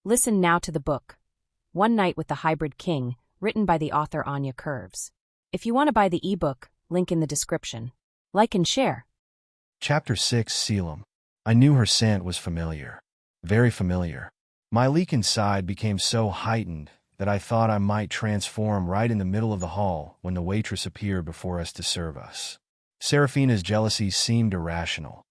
Listen now to the book, One Night with the Hybrid King, written by the author Anya Curves. If you want to buy the ebook, link in the description. Like and share. Chapter 6, Caelum. I knew her scent was familiar. Very familiar. My leak inside became so heightened that I thought I might transform right in the middle of the hall when the waitress appeared before us to serve us. Seraphina's jealousy seemed irrational.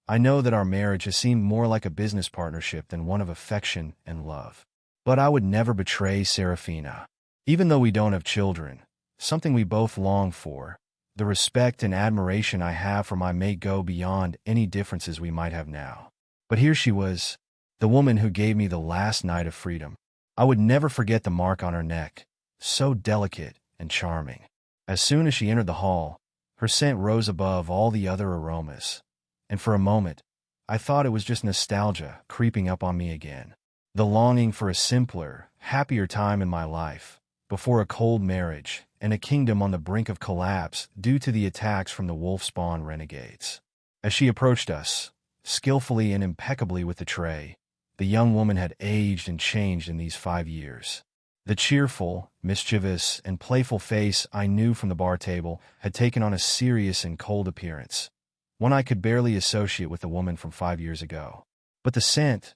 I know that our marriage has seemed more like a business partnership than one of affection and love. But I would never betray Seraphina. Even though we don't have children, something we both long for, the respect and admiration I have for my mate go beyond any differences we might have now. But here she was, the woman who gave me the last night of freedom. I would never forget the mark on her neck, so delicate and charming. As soon as she entered the hall, her scent rose above all the other aromas. And for a moment, I thought it was just nostalgia creeping up on me again. The longing for a simpler, happier time in my life, before a cold marriage and a kingdom on the brink of collapse due to the attacks from the wolf-spawn renegades. As she approached us, skillfully and impeccably with the tray, the young woman had aged and changed in these 5 years. The cheerful, mischievous, and playful face I knew from the bar table had taken on a serious and cold appearance, one I could barely associate with the woman from 5 years ago. But the scent,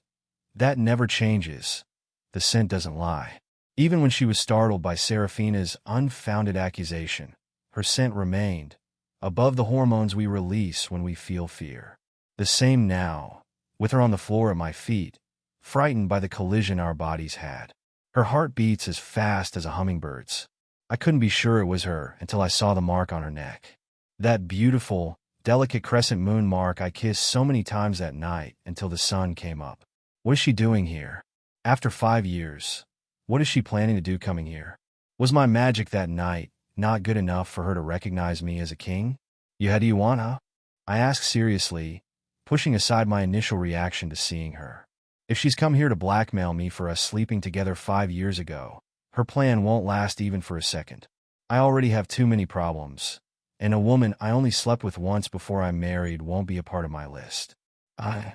that never changes. The scent doesn't lie. Even when she was startled by Seraphina's unfounded accusation, her scent remained, above the hormones we release when we feel fear. The same now, with her on the floor at my feet, frightened by the collision our bodies had. Her heart beats as fast as a hummingbird's. I couldn't be sure it was her until I saw the mark on her neck. That beautiful, delicate crescent moon mark I kissed so many times that night until the sun came up. What is she doing here? After 5 years, what is she planning to do coming here? Was my magic that night not good enough for her to recognize me as a king? You had Ioana? I asked seriously, pushing aside my initial reaction to seeing her. If she's come here to blackmail me for us sleeping together 5 years ago, her plan won't last even for a second. I already have too many problems, and a woman I only slept with once before I married won't be a part of my list. I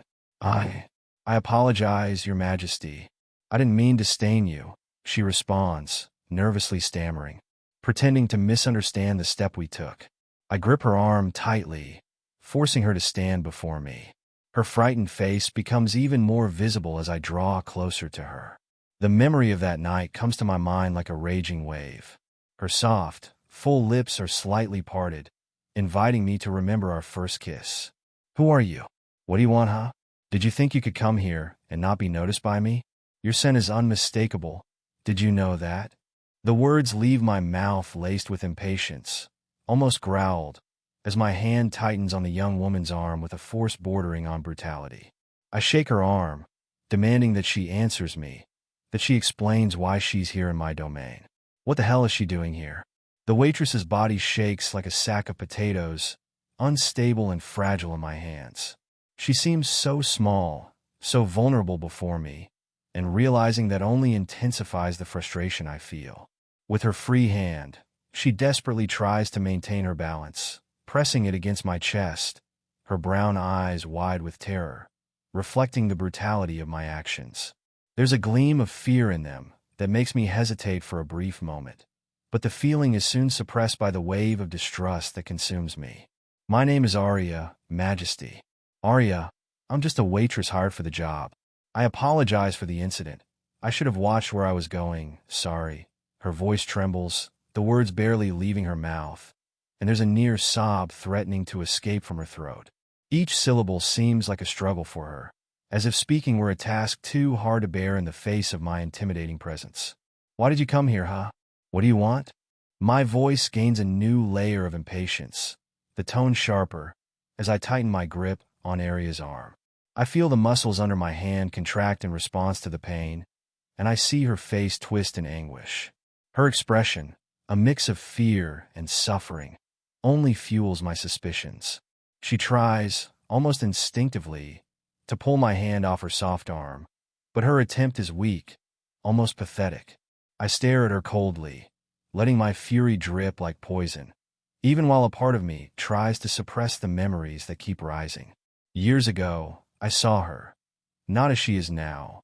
apologize, Your Majesty. I didn't mean to stain you, she responds, nervously stammering, pretending to misunderstand the step we took. I grip her arm tightly, forcing her to stand before me. Her frightened face becomes even more visible as I draw closer to her. The memory of that night comes to my mind like a raging wave. Her soft, full lips are slightly parted, inviting me to remember our first kiss. Who are you? What do you want, huh? Did you think you could come here and not be noticed by me? Your scent is unmistakable. Did you know that? The words leave my mouth laced with impatience, almost growled, as my hand tightens on the young woman's arm with a force bordering on brutality. I shake her arm, demanding that she answers me, that she explains why she's here in my domain. What the hell is she doing here? The waitress's body shakes like a sack of potatoes, unstable and fragile in my hands. She seems so small, so vulnerable before me, and realizing that only intensifies the frustration I feel. With her free hand, she desperately tries to maintain her balance, pressing it against my chest, her brown eyes wide with terror, reflecting the brutality of my actions. There's a gleam of fear in them that makes me hesitate for a brief moment, but the feeling is soon suppressed by the wave of distrust that consumes me. My name is Aria, Majesty. Aria, I'm just a waitress hired for the job. I apologize for the incident. I should have watched where I was going. Sorry. Her voice trembles, the words barely leaving her mouth, and there's a near sob threatening to escape from her throat. Each syllable seems like a struggle for her, as if speaking were a task too hard to bear in the face of my intimidating presence. Why did you come here, huh? What do you want? My voice gains a new layer of impatience, the tone sharper, as I tighten my grip on Aria's arm. I feel the muscles under my hand contract in response to the pain, and I see her face twist in anguish. Her expression, a mix of fear and suffering, only fuels my suspicions. She tries, almost instinctively, to pull my hand off her soft arm, but her attempt is weak, almost pathetic. I stare at her coldly, letting my fury drip like poison, even while a part of me tries to suppress the memories that keep rising. Years ago, I saw her, not as she is now,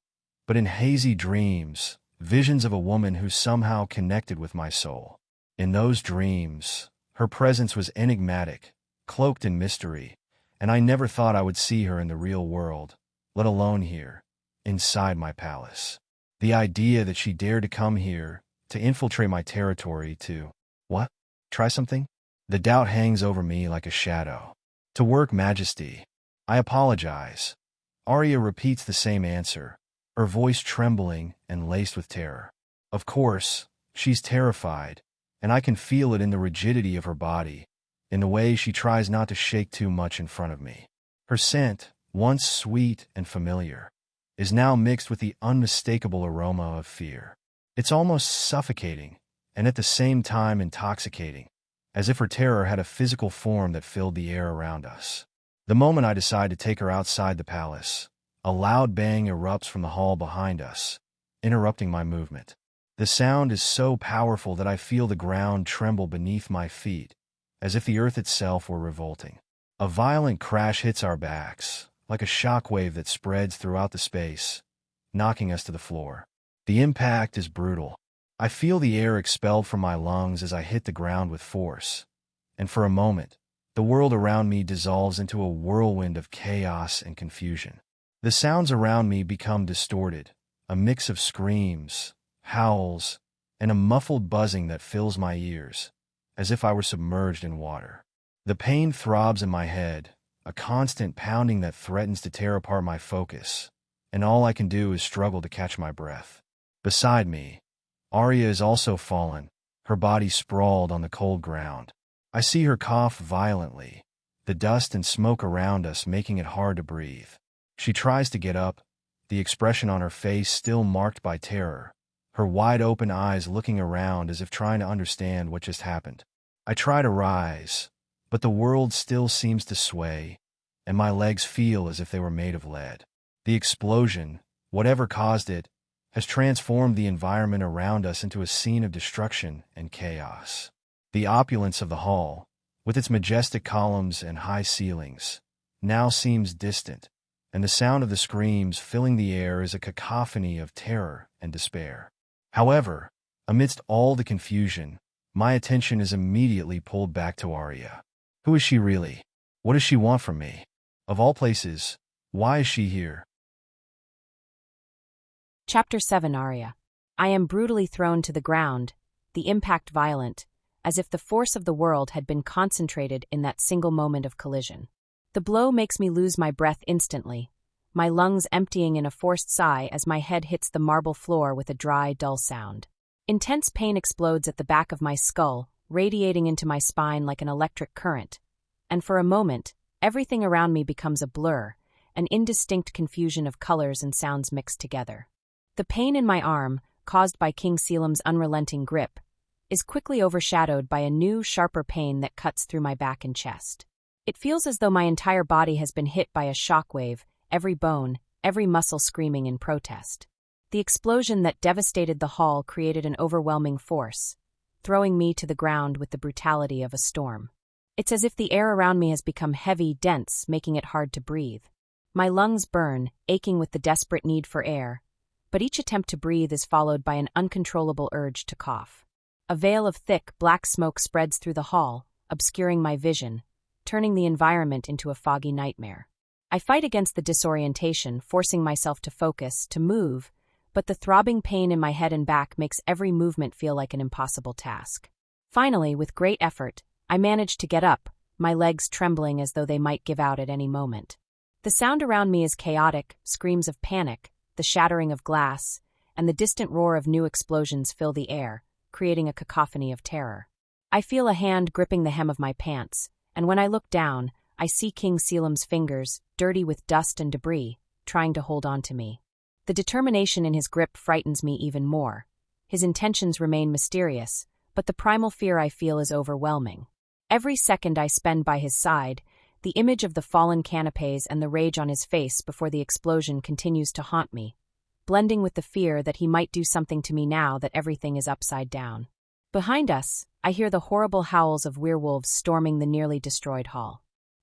but in hazy dreams, visions of a woman who somehow connected with my soul. In those dreams, her presence was enigmatic, cloaked in mystery, and I never thought I would see her in the real world, let alone here, inside my palace. The idea that she dared to come here, to infiltrate my territory, what? Try something? The doubt hangs over me like a shadow. To work, Majesty. I apologize. Aria repeats the same answer, her voice trembling and laced with terror. Of course, she's terrified, and I can feel it in the rigidity of her body, in the way she tries not to shake too much in front of me. Her scent, once sweet and familiar, is now mixed with the unmistakable aroma of fear. It's almost suffocating, and at the same time intoxicating, as if her terror had a physical form that filled the air around us. The moment I decide to take her outside the palace, a loud bang erupts from the hall behind us, interrupting my movement. The sound is so powerful that I feel the ground tremble beneath my feet, as if the earth itself were revolting. A violent crash hits our backs, like a shockwave that spreads throughout the space, knocking us to the floor. The impact is brutal. I feel the air expelled from my lungs as I hit the ground with force, and for a moment, the world around me dissolves into a whirlwind of chaos and confusion. The sounds around me become distorted, a mix of screams, howls, and a muffled buzzing that fills my ears, as if I were submerged in water. The pain throbs in my head, a constant pounding that threatens to tear apart my focus, and all I can do is struggle to catch my breath. Beside me, Aria is also fallen, her body sprawled on the cold ground. I see her cough violently, the dust and smoke around us making it hard to breathe. She tries to get up, the expression on her face still marked by terror, her wide-open eyes looking around as if trying to understand what just happened. I try to rise, but the world still seems to sway, and my legs feel as if they were made of lead. The explosion, whatever caused it, has transformed the environment around us into a scene of destruction and chaos. The opulence of the hall, with its majestic columns and high ceilings, now seems distant, and the sound of the screams filling the air is a cacophony of terror and despair. However, amidst all the confusion, my attention is immediately pulled back to Aria. Who is she really? What does she want from me? Of all places, why is she here? Chapter 7. Aria. I am brutally thrown to the ground, the impact violent, as if the force of the world had been concentrated in that single moment of collision. The blow makes me lose my breath instantly, my lungs emptying in a forced sigh as my head hits the marble floor with a dry, dull sound. Intense pain explodes at the back of my skull, radiating into my spine like an electric current, and for a moment, everything around me becomes a blur, an indistinct confusion of colors and sounds mixed together. The pain in my arm, caused by King Caelum's unrelenting grip, is quickly overshadowed by a new, sharper pain that cuts through my back and chest. It feels as though my entire body has been hit by a shockwave, every bone, every muscle screaming in protest. The explosion that devastated the hall created an overwhelming force, throwing me to the ground with the brutality of a storm. It's as if the air around me has become heavy, dense, making it hard to breathe. My lungs burn, aching with the desperate need for air, but each attempt to breathe is followed by an uncontrollable urge to cough. A veil of thick, black smoke spreads through the hall, obscuring my vision, turning the environment into a foggy nightmare. I fight against the disorientation, forcing myself to focus, to move, but the throbbing pain in my head and back makes every movement feel like an impossible task. Finally, with great effort, I manage to get up, my legs trembling as though they might give out at any moment. The sound around me is chaotic, screams of panic, the shattering of glass, and the distant roar of new explosions fill the air, creating a cacophony of terror. I feel a hand gripping the hem of my pants, and when I look down, I see King Caelum's fingers, dirty with dust and debris, trying to hold on to me. The determination in his grip frightens me even more. His intentions remain mysterious, but the primal fear I feel is overwhelming. Every second I spend by his side, the image of the fallen canapes and the rage on his face before the explosion continues to haunt me, blending with the fear that he might do something to me now that everything is upside down. Behind us, I hear the horrible howls of werewolves storming the nearly destroyed hall.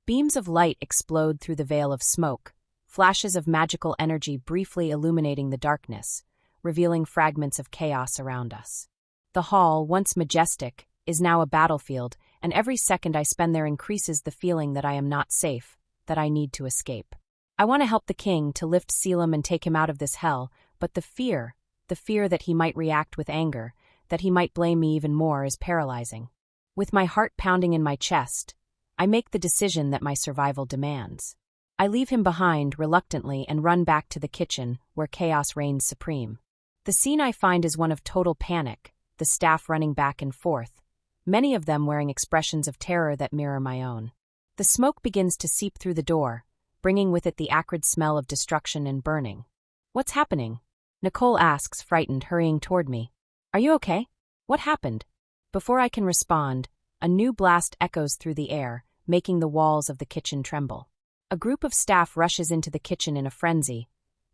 Beams of light explode through the veil of smoke, flashes of magical energy briefly illuminating the darkness, revealing fragments of chaos around us. The hall, once majestic, is now a battlefield, and every second I spend there increases the feeling that I am not safe, that I need to escape. I want to help the king, to lift Caelum and take him out of this hell, but the fear that he might react with anger, that he might blame me even more, is paralyzing. With my heart pounding in my chest, I make the decision that my survival demands. I leave him behind reluctantly and run back to the kitchen, where chaos reigns supreme. The scene I find is one of total panic, the staff running back and forth, many of them wearing expressions of terror that mirror my own. The smoke begins to seep through the door, bringing with it the acrid smell of destruction and burning. "What's happening?" Nicole asks, frightened, hurrying toward me. "Are you okay? What happened?" Before I can respond, a new blast echoes through the air, making the walls of the kitchen tremble. A group of staff rushes into the kitchen in a frenzy,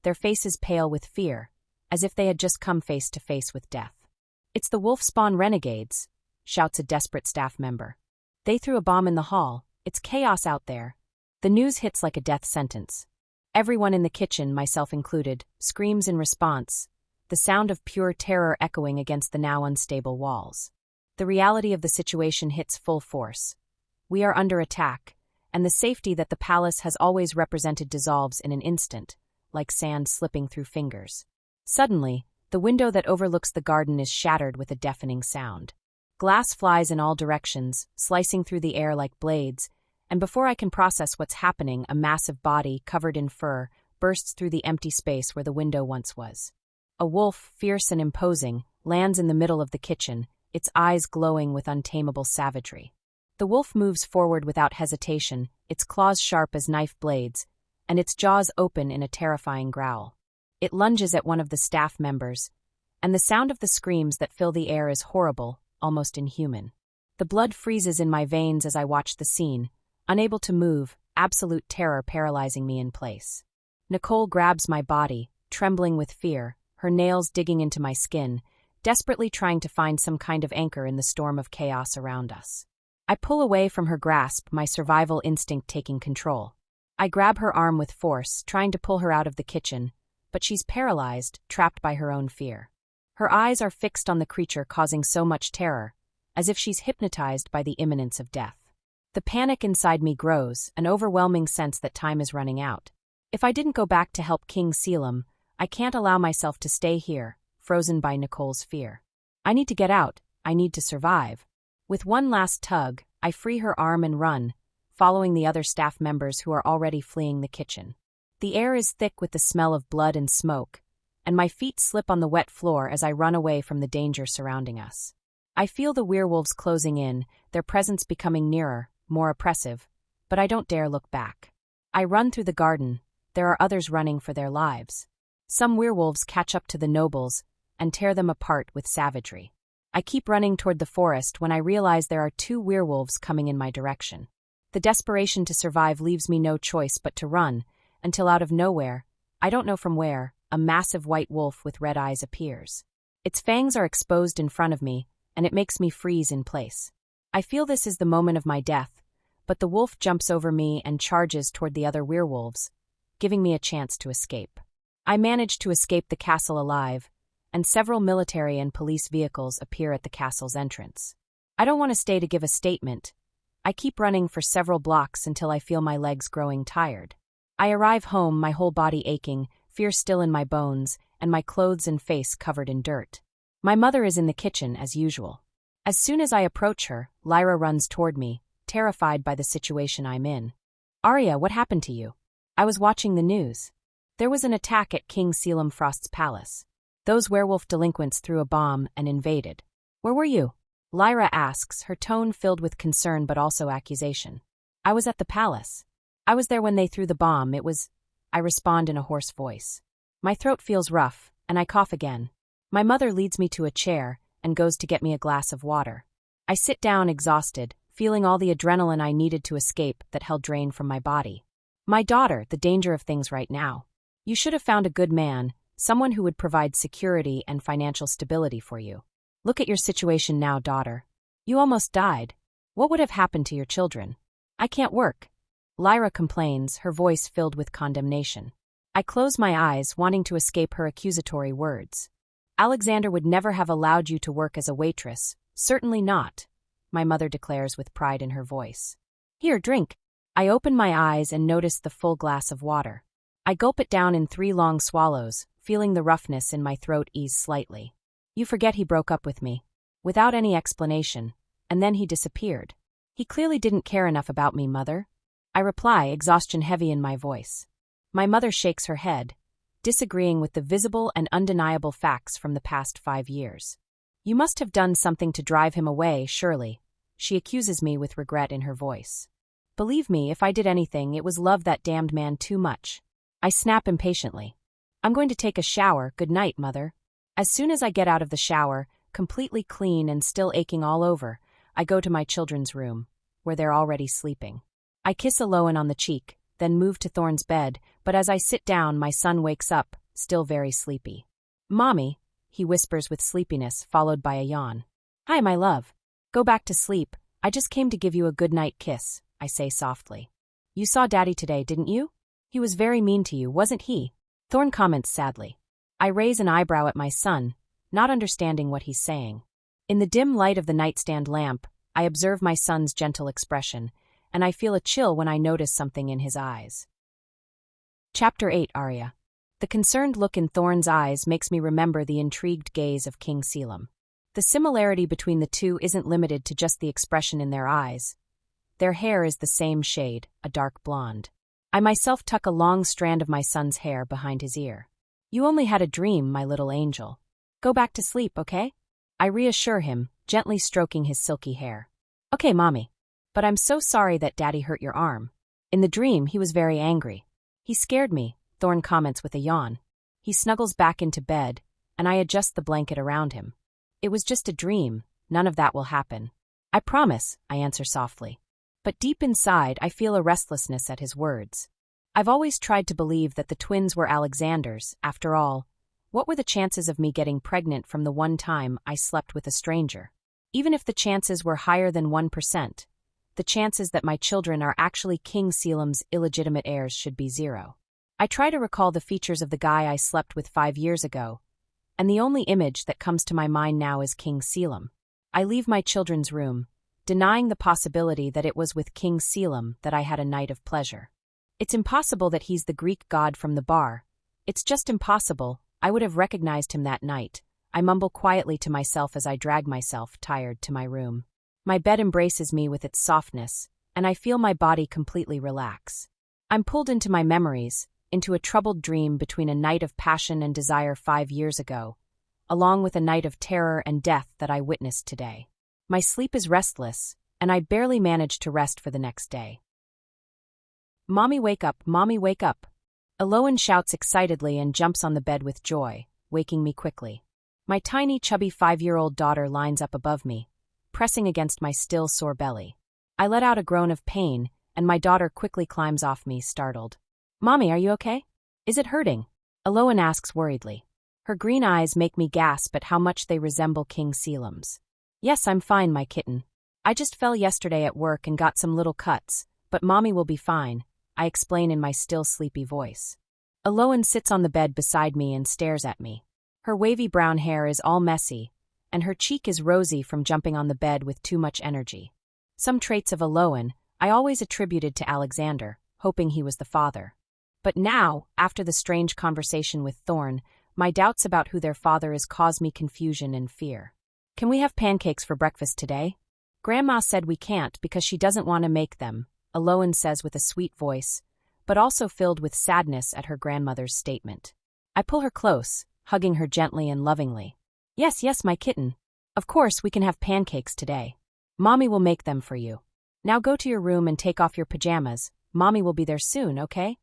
their faces pale with fear, as if they had just come face to face with death. "It's the wolf-spawn renegades," shouts a desperate staff member. "They threw a bomb in the hall. It's chaos out there." The news hits like a death sentence. Everyone in the kitchen, myself included, screams in response, the sound of pure terror echoing against the now unstable walls. The reality of the situation hits full force. We are under attack, and the safety that the palace has always represented dissolves in an instant, like sand slipping through fingers. Suddenly, the window that overlooks the garden is shattered with a deafening sound. Glass flies in all directions, slicing through the air like blades, and before I can process what's happening, a massive body, covered in fur, bursts through the empty space where the window once was. A wolf, fierce and imposing, lands in the middle of the kitchen, its eyes glowing with untamable savagery. The wolf moves forward without hesitation, its claws sharp as knife blades, and its jaws open in a terrifying growl. It lunges at one of the staff members, and the sound of the screams that fill the air is horrible, almost inhuman. The blood freezes in my veins as I watch the scene, unable to move, absolute terror paralyzing me in place. Nicole grabs my body, trembling with fear, her nails digging into my skin, desperately trying to find some kind of anchor in the storm of chaos around us. I pull away from her grasp, my survival instinct taking control. I grab her arm with force, trying to pull her out of the kitchen, but she's paralyzed, trapped by her own fear. Her eyes are fixed on the creature causing so much terror, as if she's hypnotized by the imminence of death. The panic inside me grows, an overwhelming sense that time is running out. If I didn't go back to help King Caelum, I can't allow myself to stay here, frozen by Nicole's fear. I need to get out, I need to survive. With one last tug, I free her arm and run, following the other staff members who are already fleeing the kitchen. The air is thick with the smell of blood and smoke, and my feet slip on the wet floor as I run away from the danger surrounding us. I feel the werewolves closing in, their presence becoming nearer, more oppressive, but I don't dare look back. I run through the garden. There are others running for their lives. Some werewolves catch up to the nobles and tear them apart with savagery. I keep running toward the forest when I realize there are 2 werewolves coming in my direction. The desperation to survive leaves me no choice but to run, until out of nowhere, I don't know from where, a massive white wolf with red eyes appears. Its fangs are exposed in front of me, and it makes me freeze in place. I feel this is the moment of my death, but the wolf jumps over me and charges toward the other werewolves, giving me a chance to escape. I manage to escape the castle alive, and several military and police vehicles appear at the castle's entrance. I don't want to stay to give a statement. I keep running for several blocks until I feel my legs growing tired. I arrive home, my whole body aching, fear still in my bones, and my clothes and face covered in dirt. My mother is in the kitchen, as usual. As soon as I approach her, Lyra runs toward me, terrified by the situation I'm in. "Aria, what happened to you?" "I was watching the news. There was an attack at King Caelum Frost's palace. Those werewolf delinquents threw a bomb and invaded." "Where were you?" Lyra asks, her tone filled with concern but also accusation. "I was at the palace. I was there when they threw the bomb. It was—" I respond in a hoarse voice. My throat feels rough, and I cough again. My mother leads me to a chair and goes to get me a glass of water. I sit down exhausted, feeling all the adrenaline I needed to escape that held drain from my body. "My daughter, the danger of things right now. You should have found a good man, someone who would provide security and financial stability for you. Look at your situation now, daughter. You almost died. What would have happened to your children?" "I can't work. Lyra complains, her voice filled with condemnation. I close my eyes, wanting to escape her accusatory words. Alexander would never have allowed you to work as a waitress. Certainly not, my mother declares with pride in her voice. Here, drink. I open my eyes and notice the full glass of water. I gulp it down in 3 long swallows, feeling the roughness in my throat ease slightly. You forget he broke up with me. Without any explanation, and then he disappeared. He clearly didn't care enough about me, Mother. I reply, exhaustion heavy in my voice. My mother shakes her head, disagreeing with the visible and undeniable facts from the past 5 years. You must have done something to drive him away, surely. She accuses me with regret in her voice. Believe me, if I did anything, it was love that damned man too much. I snap impatiently. I'm going to take a shower, good night, Mother. As soon as I get out of the shower, completely clean and still aching all over, I go to my children's room, where they're already sleeping. I kiss Aloan on the cheek, then move to Thorn's bed, but as I sit down, my son wakes up, still very sleepy. Mommy, he whispers with sleepiness, followed by a yawn. Hi, my love. Go back to sleep. I just came to give you a good-night kiss, I say softly. You saw Daddy today, didn't you? He was very mean to you, wasn't he? Thorn comments sadly. I raise an eyebrow at my son, not understanding what he's saying. In the dim light of the nightstand lamp, I observe my son's gentle expression, and I feel a chill when I notice something in his eyes. Chapter 8, Aria. The concerned look in Thorn's eyes makes me remember the intrigued gaze of King Caelum. The similarity between the two isn't limited to just the expression in their eyes. Their hair is the same shade, a dark blonde. I myself tuck a long strand of my son's hair behind his ear. You only had a dream, my little angel. Go back to sleep, okay? I reassure him, gently stroking his silky hair. Okay, Mommy. But I'm so sorry that Daddy hurt your arm. In the dream, he was very angry. He scared me, Thorn comments with a yawn. He snuggles back into bed, and I adjust the blanket around him. It was just a dream, none of that will happen. I promise, I answer softly. But deep inside, I feel a restlessness at his words. I've always tried to believe that the twins were Alexander's. After all, what were the chances of me getting pregnant from the one time I slept with a stranger? Even if the chances were higher than 1%, the chances that my children are actually King Caelum's illegitimate heirs should be 0. I try to recall the features of the guy I slept with 5 years ago, and the only image that comes to my mind now is King Caelum. I leave my children's room, denying the possibility that it was with King Caelum that I had a night of pleasure. It's impossible that he's the Greek god from the bar. It's just impossible. I would have recognized him that night. I mumble quietly to myself as I drag myself, tired, to my room. My bed embraces me with its softness, and I feel my body completely relax. I'm pulled into my memories, into a troubled dream between a night of passion and desire 5 years ago, along with a night of terror and death that I witnessed today. My sleep is restless, and I barely manage to rest for the next day. Mommy, wake up, Mommy, wake up. Aloan shouts excitedly and jumps on the bed with joy, waking me quickly. My tiny, chubby 5-year-old daughter lines up above me, pressing against my still sore belly. I let out a groan of pain, and my daughter quickly climbs off me, startled. Mommy, are you okay? Is it hurting? Aloan asks worriedly. Her green eyes make me gasp at how much they resemble King Caelum's. Yes, I'm fine, my kitten. I just fell yesterday at work and got some little cuts, but Mommy will be fine, I explain in my still sleepy voice. Aloan sits on the bed beside me and stares at me. Her wavy brown hair is all messy, and her cheek is rosy from jumping on the bed with too much energy. Some traits of Aloan I always attributed to Alexander, hoping he was the father. But now, after the strange conversation with Thorn, my doubts about who their father is cause me confusion and fear. Can we have pancakes for breakfast today? Grandma said we can't because she doesn't want to make them, Aloan says with a sweet voice, but also filled with sadness at her grandmother's statement. I pull her close, hugging her gently and lovingly. Yes, yes, my kitten. Of course we can have pancakes today. Mommy will make them for you. Now go to your room and take off your pajamas. Mommy will be there soon, okay?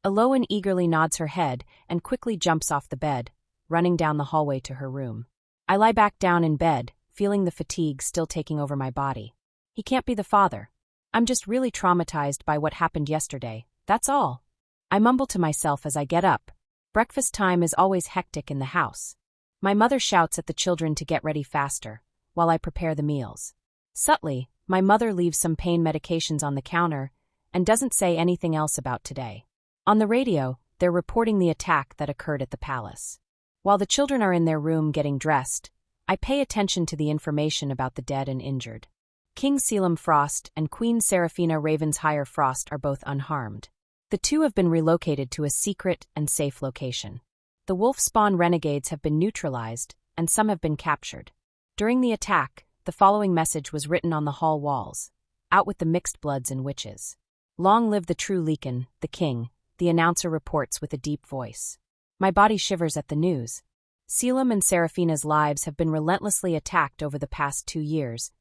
Aloan eagerly nods her head and quickly jumps off the bed, running down the hallway to her room. I lie back down in bed, feeling the fatigue still taking over my body. He can't be the father. I'm just really traumatized by what happened yesterday, that's all. I mumble to myself as I get up. Breakfast time is always hectic in the house. My mother shouts at the children to get ready faster, while I prepare the meals. Subtly, my mother leaves some pain medications on the counter, and doesn't say anything else about today. On the radio, they're reporting the attack that occurred at the palace. While the children are in their room getting dressed, I pay attention to the information about the dead and injured. King Caelum Frost and Queen Seraphina Ravensheir Frost are both unharmed. The two have been relocated to a secret and safe location. The wolf-spawn renegades have been neutralized, and some have been captured. During the attack, the following message was written on the hall walls: "Out with the mixed bloods and witches. Long live the true lycan, the king," the announcer reports with a deep voice. My body shivers at the news. Caelum and Seraphina's lives have been relentlessly attacked over the past 2 years,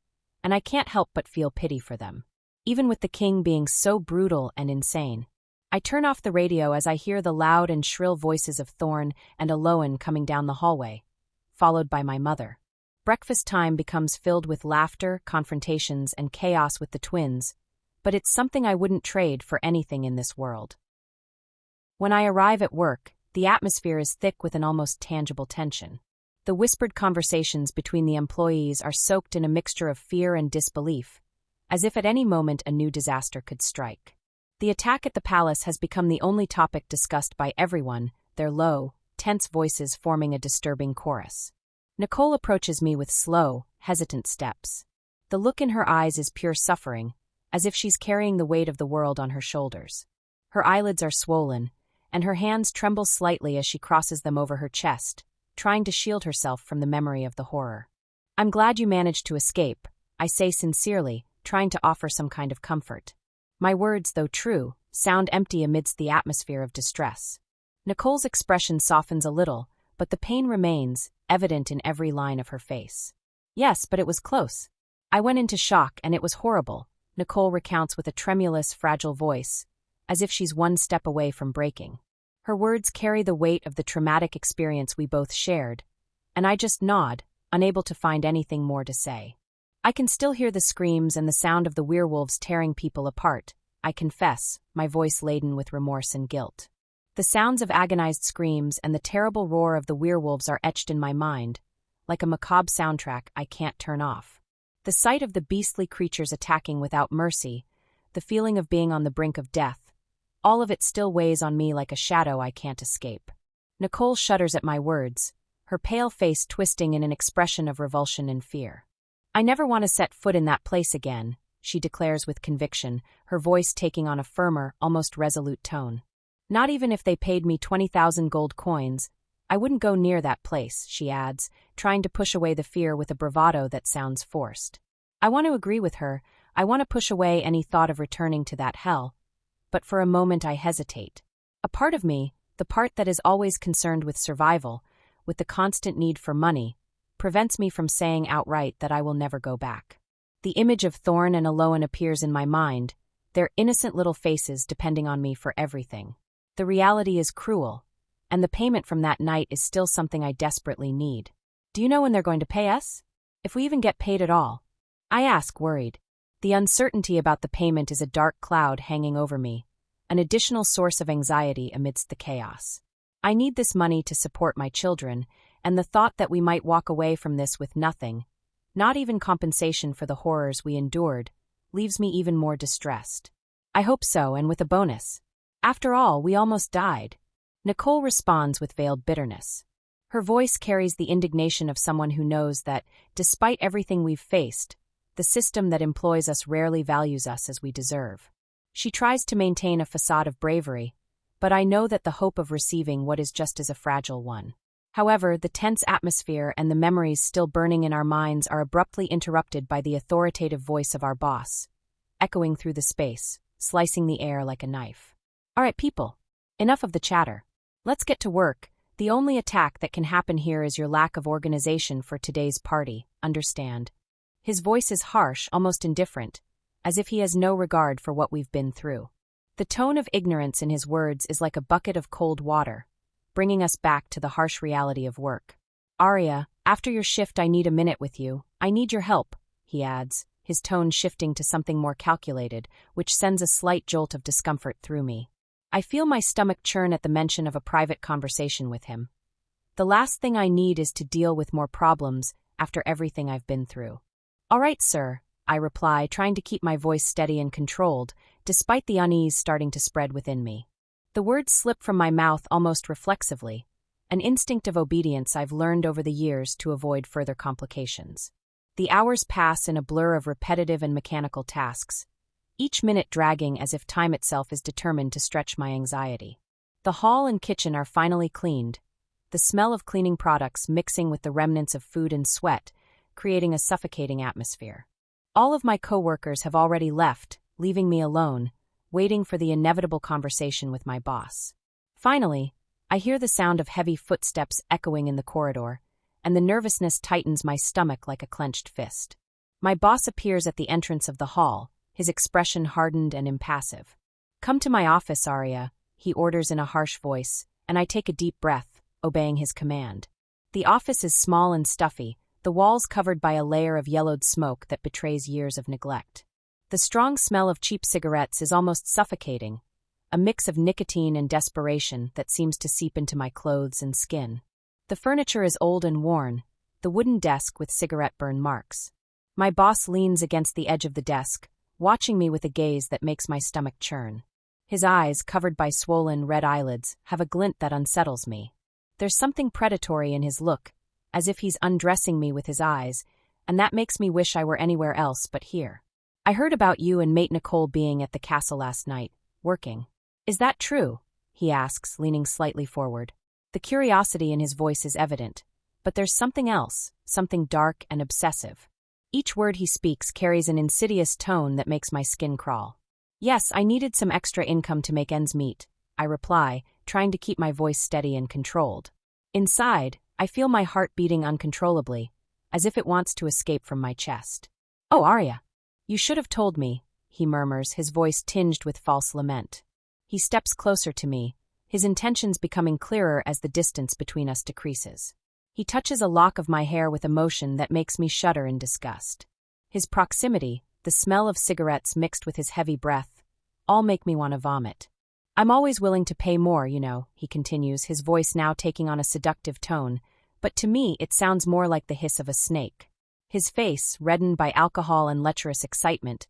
and I can't help but feel pity for them. Even with the king being so brutal and insane. I turn off the radio as I hear the loud and shrill voices of Thorn and Aloan coming down the hallway, followed by my mother. Breakfast time becomes filled with laughter, confrontations, and chaos with the twins, but it's something I wouldn't trade for anything in this world. When I arrive at work, the atmosphere is thick with an almost tangible tension. The whispered conversations between the employees are soaked in a mixture of fear and disbelief, as if at any moment a new disaster could strike. The attack at the palace has become the only topic discussed by everyone, their low, tense voices forming a disturbing chorus. Nicole approaches me with slow, hesitant steps. The look in her eyes is pure suffering, as if she's carrying the weight of the world on her shoulders. Her eyelids are swollen, and her hands tremble slightly as she crosses them over her chest, trying to shield herself from the memory of the horror. "I'm glad you managed to escape," I say sincerely, trying to offer some kind of comfort. My words, though true, sound empty amidst the atmosphere of distress. Nicole's expression softens a little, but the pain remains, evident in every line of her face. "Yes, but it was close. I went into shock and it was horrible," Nicole recounts with a tremulous, fragile voice, as if she's one step away from breaking. Her words carry the weight of the traumatic experience we both shared, and I just nod, unable to find anything more to say. I can still hear the screams and the sound of the werewolves tearing people apart, I confess, my voice laden with remorse and guilt. The sounds of agonized screams and the terrible roar of the werewolves are etched in my mind, like a macabre soundtrack I can't turn off. The sight of the beastly creatures attacking without mercy, the feeling of being on the brink of death, all of it still weighs on me like a shadow I can't escape. Nicole shudders at my words, her pale face twisting in an expression of revulsion and fear. "I never want to set foot in that place again," she declares with conviction, her voice taking on a firmer, almost resolute tone. "Not even if they paid me 20,000 gold coins, I wouldn't go near that place," she adds, trying to push away the fear with a bravado that sounds forced. I want to agree with her, I want to push away any thought of returning to that hell, but for a moment I hesitate. A part of me, the part that is always concerned with survival, with the constant need for money, prevents me from saying outright that I will never go back. The image of Thorn and Aloan appears in my mind, their innocent little faces depending on me for everything. The reality is cruel, and the payment from that night is still something I desperately need. "Do you know when they're going to pay us? If we even get paid at all?" I ask, worried. The uncertainty about the payment is a dark cloud hanging over me, an additional source of anxiety amidst the chaos. I need this money to support my children, and the thought that we might walk away from this with nothing, not even compensation for the horrors we endured, leaves me even more distressed. "I hope so, and with a bonus. After all, we almost died." Nicole responds with veiled bitterness. Her voice carries the indignation of someone who knows that, despite everything we've faced, the system that employs us rarely values us as we deserve. She tries to maintain a facade of bravery, but I know that the hope of receiving what is just as a fragile one. However, the tense atmosphere and the memories still burning in our minds are abruptly interrupted by the authoritative voice of our boss, echoing through the space, slicing the air like a knife. "All right, people. Enough of the chatter. Let's get to work. The only attack that can happen here is your lack of organization for today's party, understand?" His voice is harsh, almost indifferent, as if he has no regard for what we've been through. The tone of ignorance in his words is like a bucket of cold water, bringing us back to the harsh reality of work. "Aria, after your shift I need a minute with you. I need your help," he adds, his tone shifting to something more calculated, which sends a slight jolt of discomfort through me. I feel my stomach churn at the mention of a private conversation with him. The last thing I need is to deal with more problems after everything I've been through. "All right, sir," I reply, trying to keep my voice steady and controlled, despite the unease starting to spread within me. The words slip from my mouth almost reflexively, an instinct of obedience I've learned over the years to avoid further complications. The hours pass in a blur of repetitive and mechanical tasks, each minute dragging as if time itself is determined to stretch my anxiety. The hall and kitchen are finally cleaned, the smell of cleaning products mixing with the remnants of food and sweat, creating a suffocating atmosphere. All of my coworkers have already left, leaving me alone, waiting for the inevitable conversation with my boss. Finally, I hear the sound of heavy footsteps echoing in the corridor, and the nervousness tightens my stomach like a clenched fist. My boss appears at the entrance of the hall, his expression hardened and impassive. "Come to my office, Aria," he orders in a harsh voice, and I take a deep breath, obeying his command. The office is small and stuffy, the walls covered by a layer of yellowed smoke that betrays years of neglect. The strong smell of cheap cigarettes is almost suffocating, a mix of nicotine and desperation that seems to seep into my clothes and skin. The furniture is old and worn, the wooden desk with cigarette burn marks. My boss leans against the edge of the desk, watching me with a gaze that makes my stomach churn. His eyes, covered by swollen red eyelids, have a glint that unsettles me. There's something predatory in his look, as if he's undressing me with his eyes, and that makes me wish I were anywhere else but here. "I heard about you and mate Nicole being at the castle last night, working. Is that true?" he asks, leaning slightly forward. The curiosity in his voice is evident, but there's something else, something dark and obsessive. Each word he speaks carries an insidious tone that makes my skin crawl. "Yes, I needed some extra income to make ends meet," I reply, trying to keep my voice steady and controlled. Inside, I feel my heart beating uncontrollably, as if it wants to escape from my chest. "Oh, Aria, you should have told me," he murmurs, his voice tinged with false lament. He steps closer to me, his intentions becoming clearer as the distance between us decreases. He touches a lock of my hair with emotion that makes me shudder in disgust. His proximity, the smell of cigarettes mixed with his heavy breath, all make me want to vomit. "I'm always willing to pay more, you know," he continues, his voice now taking on a seductive tone, but to me it sounds more like the hiss of a snake. His face, reddened by alcohol and lecherous excitement,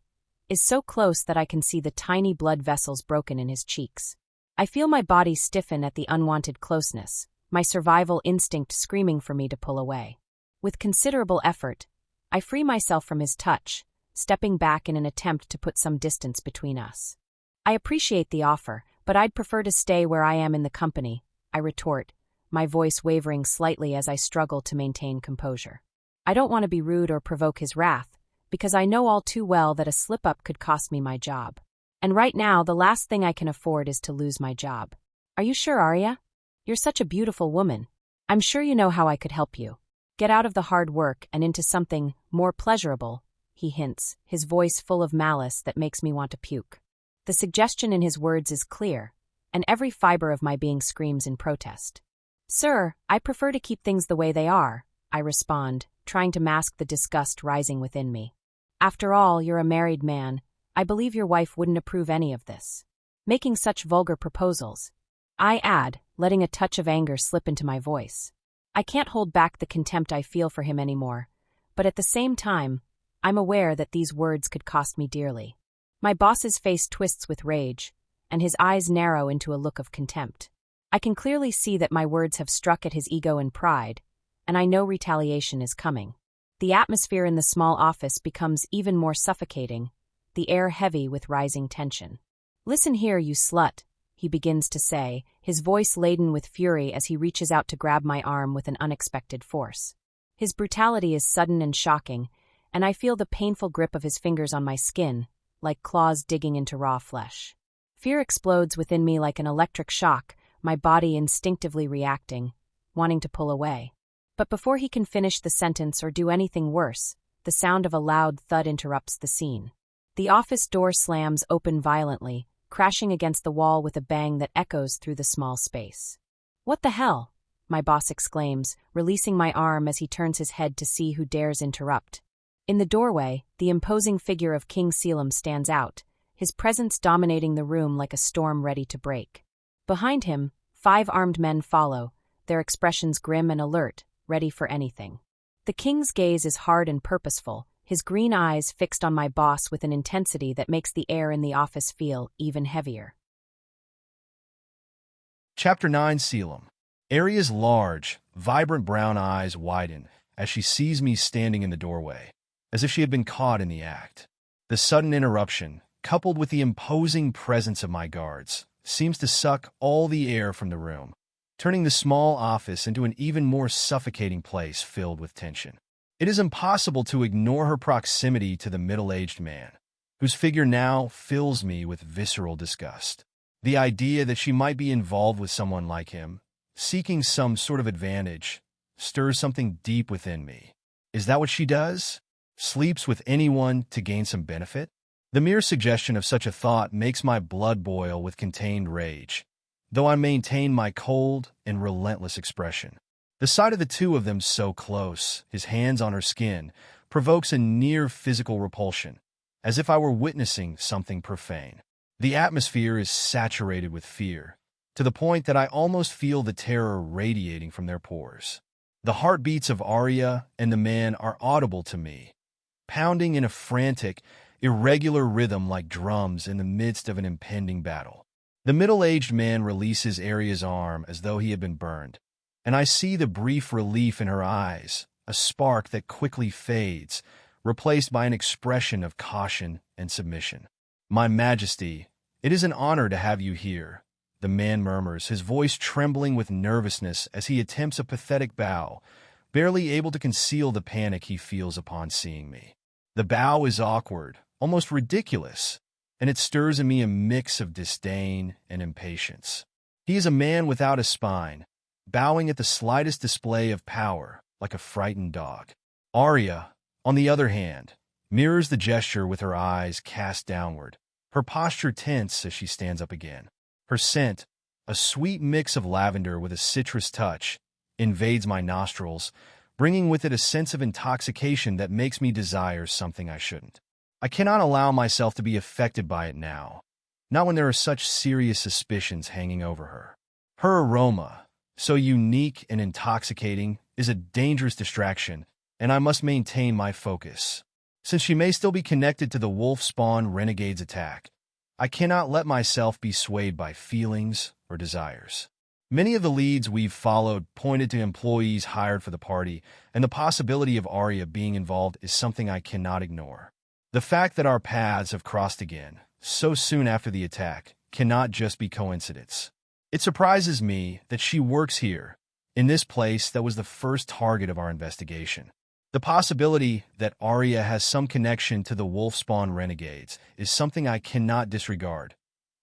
is so close that I can see the tiny blood vessels broken in his cheeks. I feel my body stiffen at the unwanted closeness, my survival instinct screaming for me to pull away. With considerable effort, I free myself from his touch, stepping back in an attempt to put some distance between us. "I appreciate the offer, but I'd prefer to stay where I am in the company," I retort, my voice wavering slightly as I struggle to maintain composure. I don't want to be rude or provoke his wrath, because I know all too well that a slip-up could cost me my job. And right now, the last thing I can afford is to lose my job. "Are you sure, Aria? You're such a beautiful woman. I'm sure you know how I could help you. Get out of the hard work and into something more pleasurable," he hints, his voice full of malice that makes me want to puke. The suggestion in his words is clear, and every fiber of my being screams in protest. "Sir, I prefer to keep things the way they are," I respond, trying to mask the disgust rising within me. "After all, you're a married man. I believe your wife wouldn't approve any of this. Making such vulgar proposals," I add, letting a touch of anger slip into my voice. I can't hold back the contempt I feel for him anymore, but at the same time, I'm aware that these words could cost me dearly. My boss's face twists with rage, and his eyes narrow into a look of contempt. I can clearly see that my words have struck at his ego and pride, and I know retaliation is coming. The atmosphere in the small office becomes even more suffocating, the air heavy with rising tension. "Listen here, you slut," he begins to say, his voice laden with fury as he reaches out to grab my arm with an unexpected force. His brutality is sudden and shocking, and I feel the painful grip of his fingers on my skin, like claws digging into raw flesh. Fear explodes within me like an electric shock, my body instinctively reacting, wanting to pull away. But before he can finish the sentence or do anything worse, the sound of a loud thud interrupts the scene. The office door slams open violently, crashing against the wall with a bang that echoes through the small space. "What the hell?" my boss exclaims, releasing my arm as he turns his head to see who dares interrupt. In the doorway, the imposing figure of King Caelum stands out, his presence dominating the room like a storm ready to break. Behind him, 5 armed men follow, their expressions grim and alert, ready for anything. The king's gaze is hard and purposeful, his green eyes fixed on my boss with an intensity that makes the air in the office feel even heavier. Chapter 9, Caelum. Aria's large, vibrant brown eyes widen as she sees me standing in the doorway, as if she had been caught in the act. The sudden interruption, coupled with the imposing presence of my guards, seems to suck all the air from the room, turning the small office into an even more suffocating place filled with tension. It is impossible to ignore her proximity to the middle-aged man, whose figure now fills me with visceral disgust. The idea that she might be involved with someone like him, seeking some sort of advantage, stirs something deep within me. Is that what she does? Sleeps with anyone to gain some benefit? The mere suggestion of such a thought makes my blood boil with contained rage, though I maintain my cold and relentless expression. The sight of the two of them so close, his hands on her skin, provokes a near physical repulsion, as if I were witnessing something profane. The atmosphere is saturated with fear, to the point that I almost feel the terror radiating from their pores. The heartbeats of Aria and the man are audible to me, pounding in a frantic, irregular rhythm like drums in the midst of an impending battle. The middle-aged man releases Aria's arm as though he had been burned, and I see the brief relief in her eyes, a spark that quickly fades, replaced by an expression of caution and submission. "My Majesty, it is an honor to have you here," the man murmurs, his voice trembling with nervousness as he attempts a pathetic bow, barely able to conceal the panic he feels upon seeing me. The bow is awkward, almost ridiculous, and it stirs in me a mix of disdain and impatience. He is a man without a spine, bowing at the slightest display of power, like a frightened dog. Aria, on the other hand, mirrors the gesture with her eyes cast downward, her posture tense as she stands up again. Her scent, a sweet mix of lavender with a citrus touch, invades my nostrils, bringing with it a sense of intoxication that makes me desire something I shouldn't. I cannot allow myself to be affected by it now, not when there are such serious suspicions hanging over her. Her aroma, so unique and intoxicating, is a dangerous distraction, and I must maintain my focus. Since she may still be connected to the wolf-spawn renegade's attack, I cannot let myself be swayed by feelings or desires. Many of the leads we've followed pointed to employees hired for the party, and the possibility of Aria being involved is something I cannot ignore. The fact that our paths have crossed again, so soon after the attack, cannot just be coincidence. It surprises me that she works here, in this place that was the first target of our investigation. The possibility that Aria has some connection to the wolf-spawn renegades is something I cannot disregard,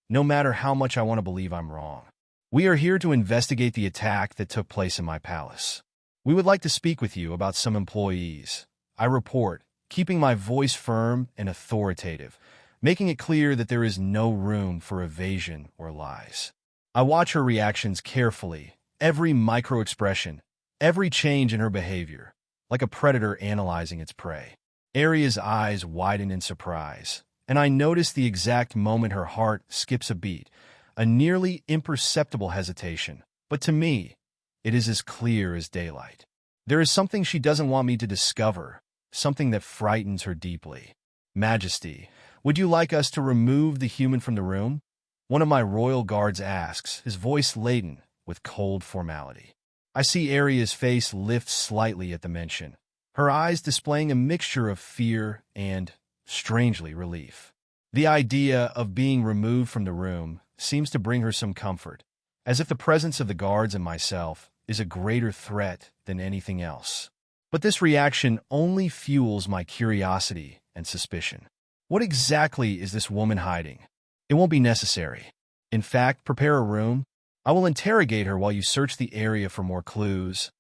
no matter how much I want to believe I'm wrong. We are here to investigate the attack that took place in my palace. We would like to speak with you about some employees. I report, keeping my voice firm and authoritative, making it clear that there is no room for evasion or lies. I watch her reactions carefully, every micro-expression, every change in her behavior, like a predator analyzing its prey. Aria's eyes widen in surprise, and I notice the exact moment her heart skips a beat, a nearly imperceptible hesitation, but to me, it is as clear as daylight. There is something she doesn't want me to discover, something that frightens her deeply. "Majesty, would you like us to remove the human from the room?" one of my royal guards asks, his voice laden with cold formality. I see Aria's face lift slightly at the mention, her eyes displaying a mixture of fear and, strangely, relief. The idea of being removed from the room seems to bring her some comfort, as if the presence of the guards and myself is a greater threat than anything else. But this reaction only fuels my curiosity and suspicion. What exactly is this woman hiding? It won't be necessary. In fact, prepare a room. I will interrogate her while you search the area for more clues.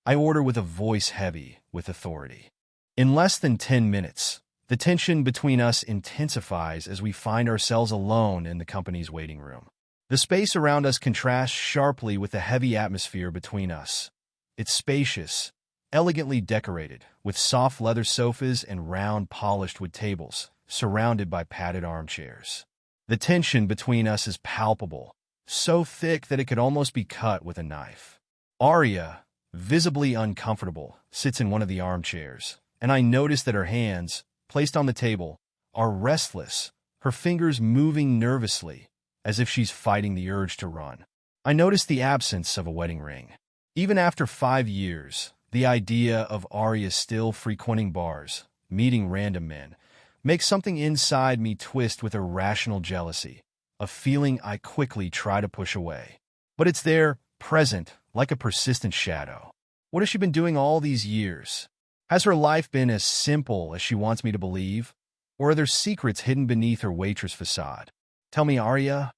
I order with a voice heavy with authority. In less than 10 minutes, the tension between us intensifies as we find ourselves alone in the company's waiting room. The space around us contrasts sharply with the heavy atmosphere between us. It's spacious, elegantly decorated, with soft leather sofas and round polished wood tables, surrounded by padded armchairs. The tension between us is palpable, so thick that it could almost be cut with a knife. Aria, visibly uncomfortable, sits in one of the armchairs, and I notice that her hands, placed on the table, are restless, her fingers moving nervously, as if she's fighting the urge to run. I notice the absence of a wedding ring. Even after 5 years, the idea of Aria still frequenting bars, meeting random men, makes something inside me twist with irrational jealousy, a feeling I quickly try to push away. But it's there, present, like a persistent shadow. What has she been doing all these years? Has her life been as simple as she wants me to believe? Or are there secrets hidden beneath her waitress facade? Tell me, Aria,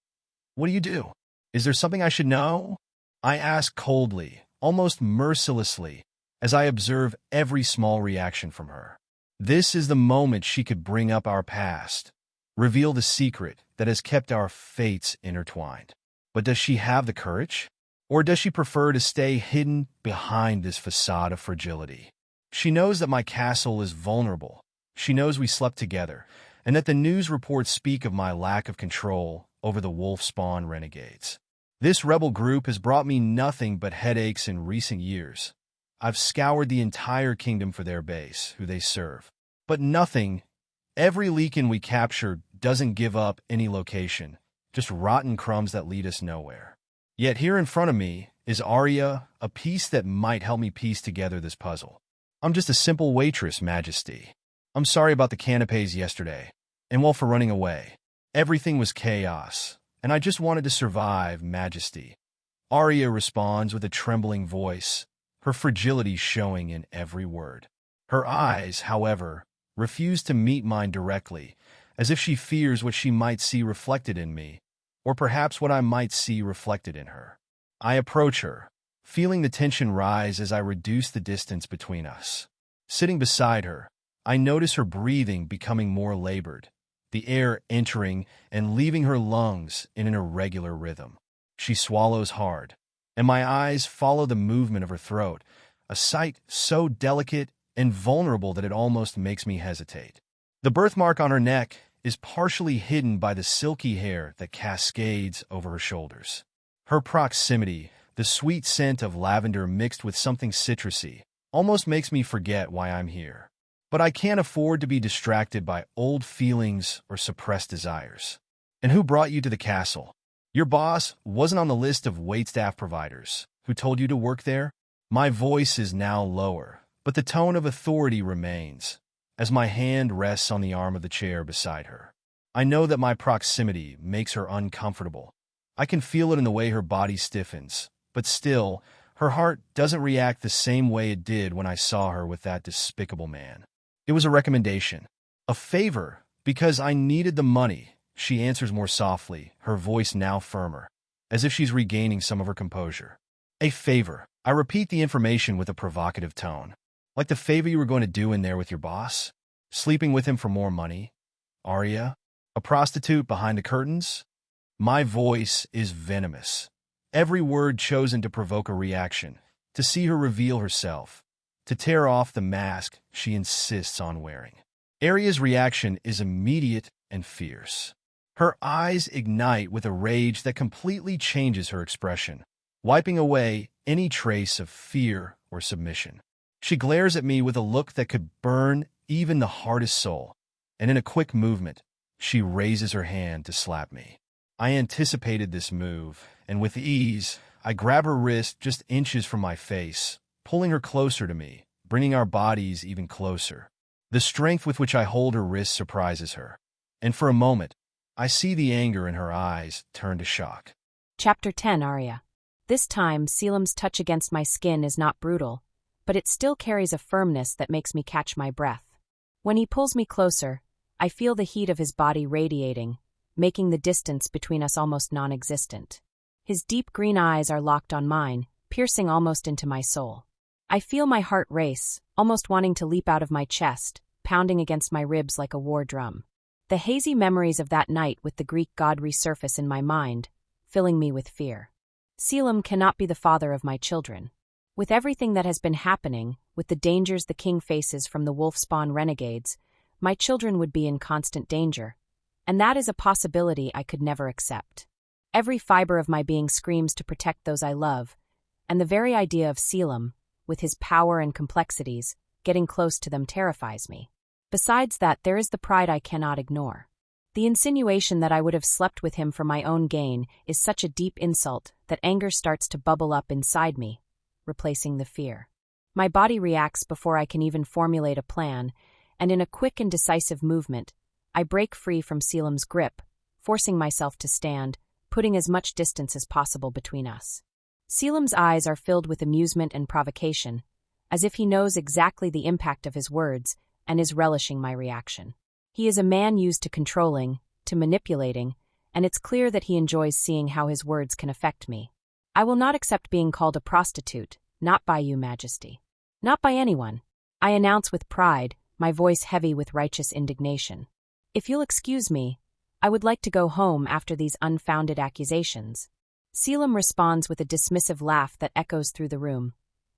what do? Is there something I should know? I ask coldly, almost mercilessly, as I observe every small reaction from her. This is the moment she could bring up our past, reveal the secret that has kept our fates intertwined. But does she have the courage? Or does she prefer to stay hidden behind this facade of fragility? She knows that my castle is vulnerable. She knows we slept together, and that the news reports speak of my lack of control over the wolf-spawn renegades. This rebel group has brought me nothing but headaches in recent years. I've scoured the entire kingdom for their base, who they serve. But nothing, every lycan we capture doesn't give up any location, just rotten crumbs that lead us nowhere. Yet here in front of me is Aria, a piece that might help me piece together this puzzle. I'm just a simple waitress, Majesty. I'm sorry about the canapes yesterday, and well for running away. Everything was chaos, and I just wanted to survive, Majesty. Aria responds with a trembling voice, her fragility showing in every word. Her eyes, however, refuse to meet mine directly, as if she fears what she might see reflected in me, or perhaps what I might see reflected in her. I approach her, feeling the tension rise as I reduce the distance between us. Sitting beside her, I notice her breathing becoming more labored, the air entering and leaving her lungs in an irregular rhythm. She swallows hard, and my eyes follow the movement of her throat, a sight so delicate and vulnerable that it almost makes me hesitate. The birthmark on her neck is partially hidden by the silky hair that cascades over her shoulders. Her proximity, the sweet scent of lavender mixed with something citrusy, almost makes me forget why I'm here. But I can't afford to be distracted by old feelings or suppressed desires. And who brought you to the castle? Your boss wasn't on the list of waitstaff providers who told you to work there? My voice is now lower, but the tone of authority remains, as my hand rests on the arm of the chair beside her. I know that my proximity makes her uncomfortable. I can feel it in the way her body stiffens, but still, her heart doesn't react the same way it did when I saw her with that despicable man. It was a recommendation, a favor, because I needed the money. She answers more softly, her voice now firmer, as if she's regaining some of her composure. A favor. I repeat the information with a provocative tone. Like the favor you were going to do in there with your boss? Sleeping with him for more money? Aria? A prostitute behind the curtains? My voice is venomous. Every word chosen to provoke a reaction, to see her reveal herself, to tear off the mask she insists on wearing. Aria's reaction is immediate and fierce. Her eyes ignite with a rage that completely changes her expression, wiping away any trace of fear or submission. She glares at me with a look that could burn even the hardest soul, and in a quick movement, she raises her hand to slap me. I anticipated this move, and with ease, I grab her wrist just inches from my face, pulling her closer to me, bringing our bodies even closer. The strength with which I hold her wrist surprises her, and for a moment, I see the anger in her eyes turn to shock. Chapter 10, Aria. This time, Caelum's touch against my skin is not brutal, but it still carries a firmness that makes me catch my breath. When he pulls me closer, I feel the heat of his body radiating, making the distance between us almost non-existent. His deep green eyes are locked on mine, piercing almost into my soul. I feel my heart race, almost wanting to leap out of my chest, pounding against my ribs like a war drum. The hazy memories of that night with the Greek god resurface in my mind, filling me with fear. Caelum cannot be the father of my children. With everything that has been happening, with the dangers the king faces from the wolf-spawn renegades, my children would be in constant danger, and that is a possibility I could never accept. Every fiber of my being screams to protect those I love, and the very idea of Caelum, with his power and complexities, getting close to them terrifies me. Besides that, there is the pride I cannot ignore. The insinuation that I would have slept with him for my own gain is such a deep insult that anger starts to bubble up inside me, replacing the fear. My body reacts before I can even formulate a plan, and in a quick and decisive movement, I break free from Caelum's grip, forcing myself to stand, putting as much distance as possible between us. Caelum's eyes are filled with amusement and provocation, as if he knows exactly the impact of his words and is relishing my reaction. He is a man used to controlling, to manipulating, and it's clear that he enjoys seeing how his words can affect me. I will not accept being called a prostitute, not by you, Majesty. Not by anyone. I announce with pride, my voice heavy with righteous indignation. If you'll excuse me, I would like to go home after these unfounded accusations. Caelum responds with a dismissive laugh that echoes through the room,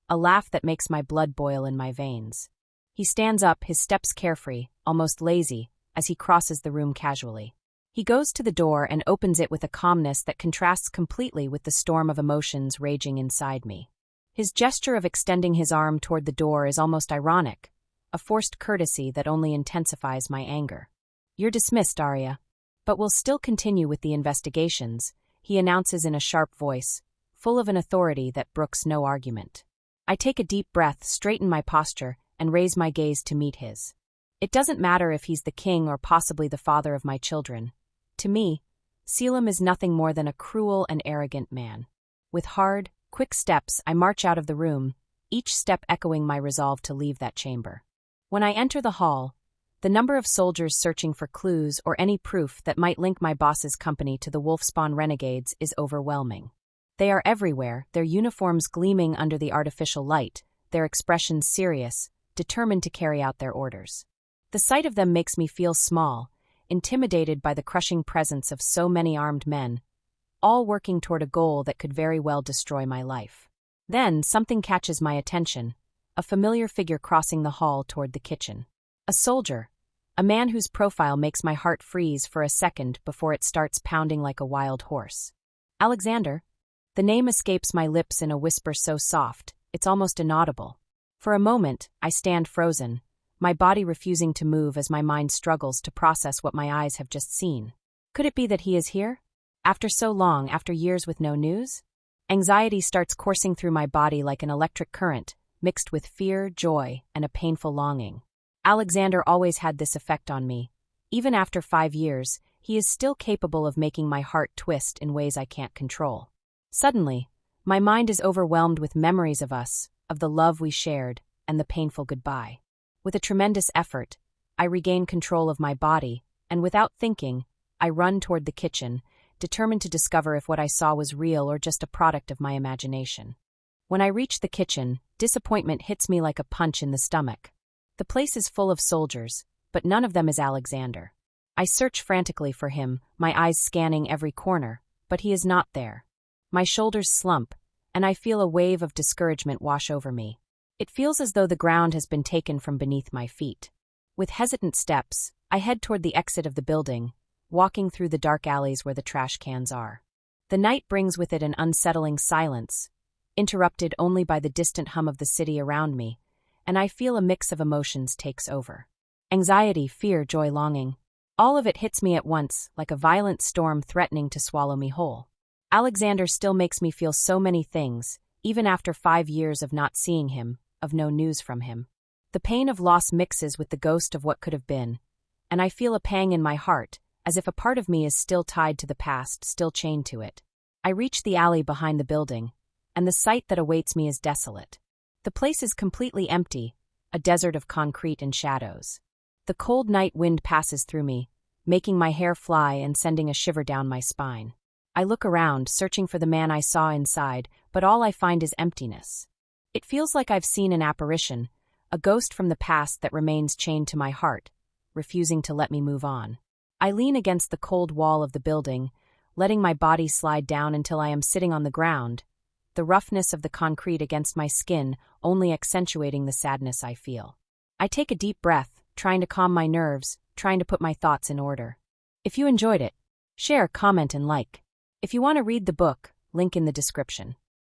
a laugh that makes my blood boil in my veins. He stands up, his steps carefree, almost lazy, as he crosses the room casually. He goes to the door and opens it with a calmness that contrasts completely with the storm of emotions raging inside me. His gesture of extending his arm toward the door is almost ironic, a forced courtesy that only intensifies my anger. You're dismissed, Aria. But we'll still continue with the investigations, he announces in a sharp voice, full of an authority that brooks no argument. I take a deep breath, straighten my posture, and raise my gaze to meet his. It doesn't matter if he's the king or possibly the father of my children. To me, Caelum is nothing more than a cruel and arrogant man. With hard, quick steps, I march out of the room, each step echoing my resolve to leave that chamber. When I enter the hall, the number of soldiers searching for clues or any proof that might link my boss's company to the Wolfspawn renegades is overwhelming. They are everywhere, their uniforms gleaming under the artificial light, their expressions serious, determined to carry out their orders. The sight of them makes me feel small, intimidated by the crushing presence of so many armed men, all working toward a goal that could very well destroy my life. Then something catches my attention, a familiar figure crossing the hall toward the kitchen. A soldier, a man whose profile makes my heart freeze for a second before it starts pounding like a wild horse. Alexander? The name escapes my lips in a whisper so soft, it's almost inaudible. For a moment, I stand frozen, my body refusing to move as my mind struggles to process what my eyes have just seen. Could it be that he is here? After so long, after years with no news? Anxiety starts coursing through my body like an electric current, mixed with fear, joy, and a painful longing. Alexander always had this effect on me. Even after 5 years, he is still capable of making my heart twist in ways I can't control. Suddenly, my mind is overwhelmed with memories of us, of the love we shared, and the painful goodbye. With a tremendous effort, I regain control of my body, and without thinking, I run toward the kitchen, determined to discover if what I saw was real or just a product of my imagination. When I reach the kitchen, disappointment hits me like a punch in the stomach. The place is full of soldiers, but none of them is Alexander. I search frantically for him, my eyes scanning every corner, but he is not there. My shoulders slump, and I feel a wave of discouragement wash over me. It feels as though the ground has been taken from beneath my feet. With hesitant steps, I head toward the exit of the building, walking through the dark alleys where the trash cans are. The night brings with it an unsettling silence, interrupted only by the distant hum of the city around me, and I feel a mix of emotions takes over. Anxiety, fear, joy, longing. All of it hits me at once, like a violent storm threatening to swallow me whole. Alexander still makes me feel so many things, even after 5 years of not seeing him, of no news from him. The pain of loss mixes with the ghost of what could have been, and I feel a pang in my heart, as if a part of me is still tied to the past, still chained to it. I reach the alley behind the building, and the sight that awaits me is desolate. The place is completely empty, a desert of concrete and shadows. The cold night wind passes through me, making my hair fly and sending a shiver down my spine. I look around, searching for the man I saw inside, but all I find is emptiness. It feels like I've seen an apparition, a ghost from the past that remains chained to my heart, refusing to let me move on. I lean against the cold wall of the building, letting my body slide down until I am sitting on the ground, the roughness of the concrete against my skin only accentuating the sadness I feel. I take a deep breath, trying to calm my nerves, trying to put my thoughts in order. If you enjoyed it, share, comment, and like. If you want to read the book, link in the description.